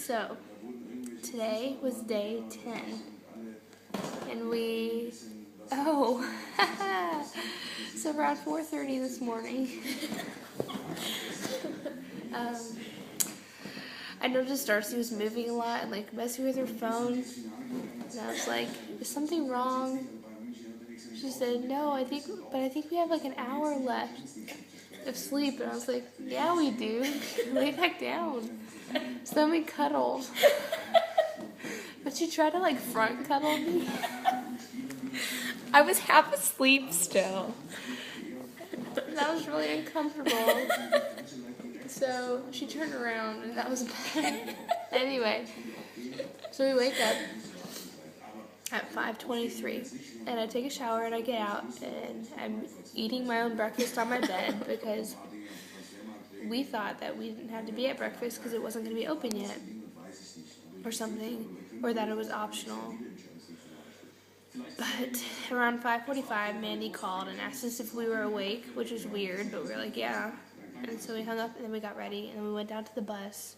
So, today was day 10, and so around 4:30 this morning, um, I noticed Darcy was moving a lot and messing with her phone, and I was like, is something wrong? She said, no, I think we have an hour left of sleep, and I was like, yeah, we do. Lay back down. So then we cuddled. But she tried to front cuddle me. I was half asleep still. That was really uncomfortable. So she turned around and that was bad. Anyway, so we wake up at 5:23 and I take a shower and I get out and I'm eating my own breakfast on my bed because we thought that we didn't have to be at breakfast because it wasn't going to be open yet or something, or that it was optional. But around 5:45, Mandy called and asked us if we were awake, which was weird, but we were like, yeah. And so we hung up and then we got ready and then we went down to the bus.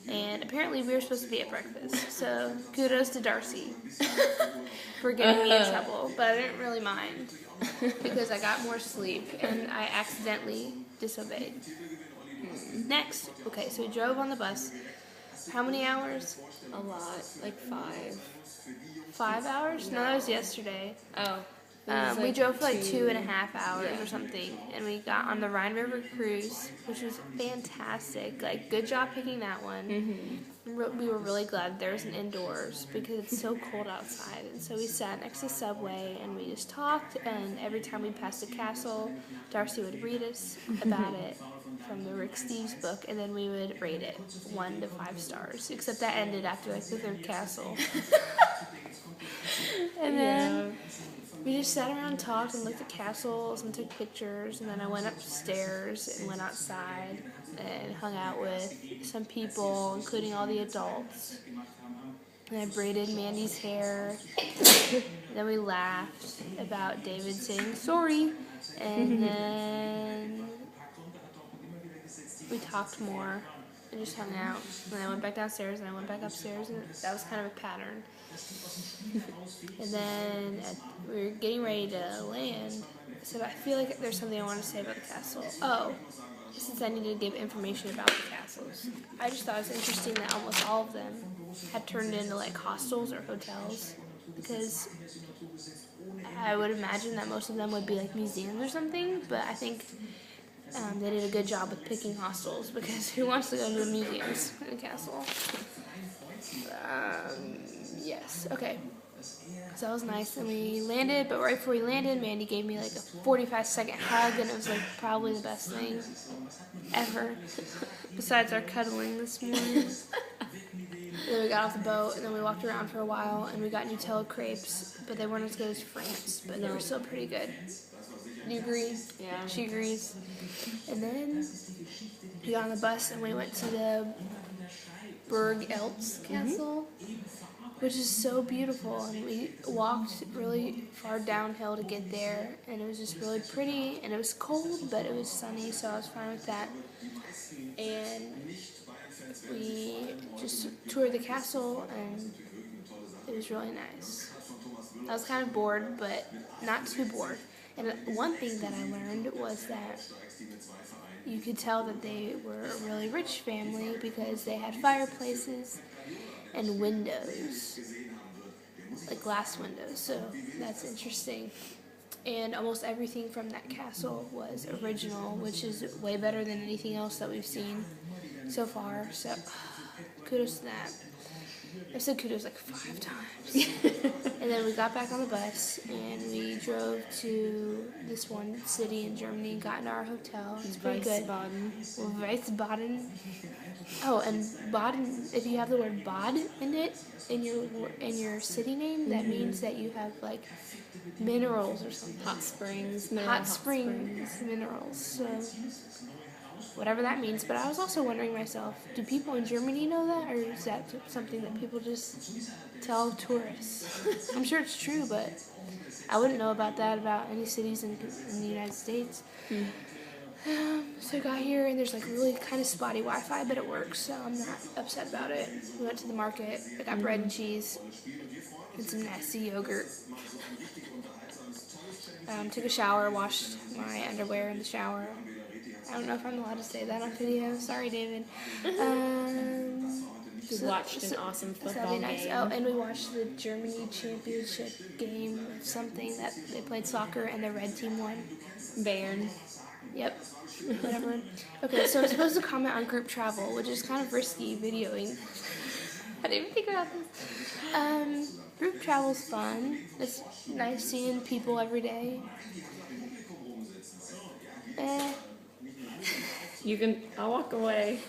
And apparently we were supposed to be at breakfast, so kudos to Darcy for getting me in trouble. But I didn't really mind because I got more sleep and I accidentally disobeyed. Next, okay, so we drove on the bus. How many hours? A lot, like 5. 5 hours? No, that was yesterday. Oh. We drove for 2.5 hours or something, and we got on the Rhine River cruise, which was fantastic. Good job picking that one. Mm-hmm. We were really glad there was an indoors because it's so cold outside. And so we sat next to Subway and we just talked, and every time we passed a castle, Darcy would read us about it from the Rick Steves book, and then we would rate it 1 to 5 stars, except that ended after the 3rd castle. And then we just sat around and talked and looked at castles and took pictures, and then I went upstairs and went outside and hung out with some people, including all the adults. And I braided Mandy's hair. Then we laughed about David saying sorry, and then we talked more and just hung out. And I went back downstairs and I went back upstairs, and that was kind of a pattern. And then we were getting ready to land, so I feel like there's something I want to say about the castle. Oh, since I needed to give information about the castles, I just thought it was interesting that almost all of them had turned into hostels or hotels, because I would imagine that most of them would be museums or something, but I think they did a good job with picking hostels, because who wants to go to the museums in a castle? Yes, okay. So that was nice, and we landed, but right before we landed, Mandy gave me a 45-second hug, and it was probably the best thing ever, besides our cuddling this morning. And then we got off the boat, and then we walked around for a while, and we got Nutella crepes, but they weren't as good as France, but they were still pretty good. Do you agree? Yeah. She agrees. And then we got on the bus, and we went to the Burg Eltz Castle, which is so beautiful, and we walked really far downhill to get there, and it was just really pretty, and it was cold, but it was sunny, so I was fine with that. And we just toured the castle, and it was really nice. I was kind of bored, but not too bored. And one thing that I learned was that you could tell that they were a really rich family because they had fireplaces and windows, glass windows, so that's interesting. And almost everything from that castle was original, which is way better than anything else that we've seen so far, so kudos to that. I said kudos 5 times. And then we got back on the bus and we drove to this one city in Germany and got into our hotel. It's pretty good. Wiesbaden. Oh, and Baden, if you have the word Bad in it, in your city name, that means that you have minerals or something. Hot springs, minerals. So whatever that means. But I was also wondering myself, do people in Germany know that, or is that something that people just tell tourists? I'm sure it's true, but I wouldn't know about that about any cities in the United States. So I got here and there's like really kind of spotty Wi-Fi, but it works, so I'm not upset about it. We went to the market. I got bread and cheese and some nasty yogurt. Took a shower, washed my underwear in the shower. I don't know if I'm allowed to say that on video. Sorry, David. We watched an awesome So that'd football be nice. game. Oh, and we watched the Germany championship game of something that they played soccer and the red team won. Bayern. Yep. Whatever. Okay, so I'm supposed to comment on group travel, which is kind of risky videoing. I didn't even think about this. Group travel's fun. It's nice seeing people every day. I'll walk away.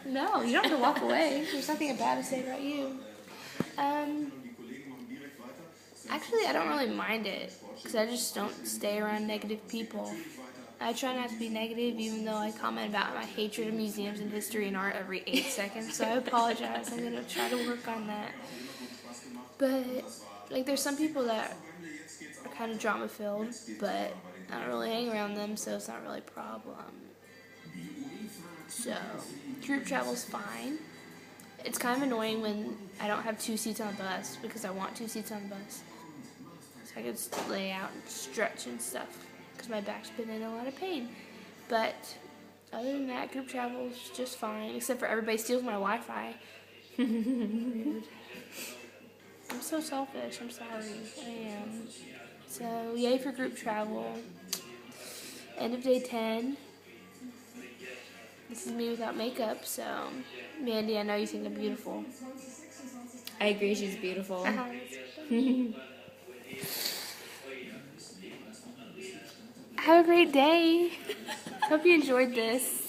No, you don't have to walk away. There's nothing bad to say about you. Actually, I don't really mind it because I just don't stay around negative people. I try not to be negative, even though I comment about my hatred of museums and history and art every 8 seconds. So I apologize. I'm gonna try to work on that. But like, there's some people that are kind of drama-filled, but I don't really hang around them, so it's not really a problem. So group travel's fine. It's kind of annoying when I don't have 2 seats on the bus because I want 2 seats on the bus, so I can just lay out and stretch and stuff because my back's been in a lot of pain. But other than that, group travel's just fine, except for everybody steals my Wi-Fi. Rude. I'm so selfish. I'm sorry. I am. So yay for group travel. End of day 10. This is me without makeup, so Mandy, I know you think I'm beautiful. I agree, she's beautiful. Have a great day. Hope you enjoyed this.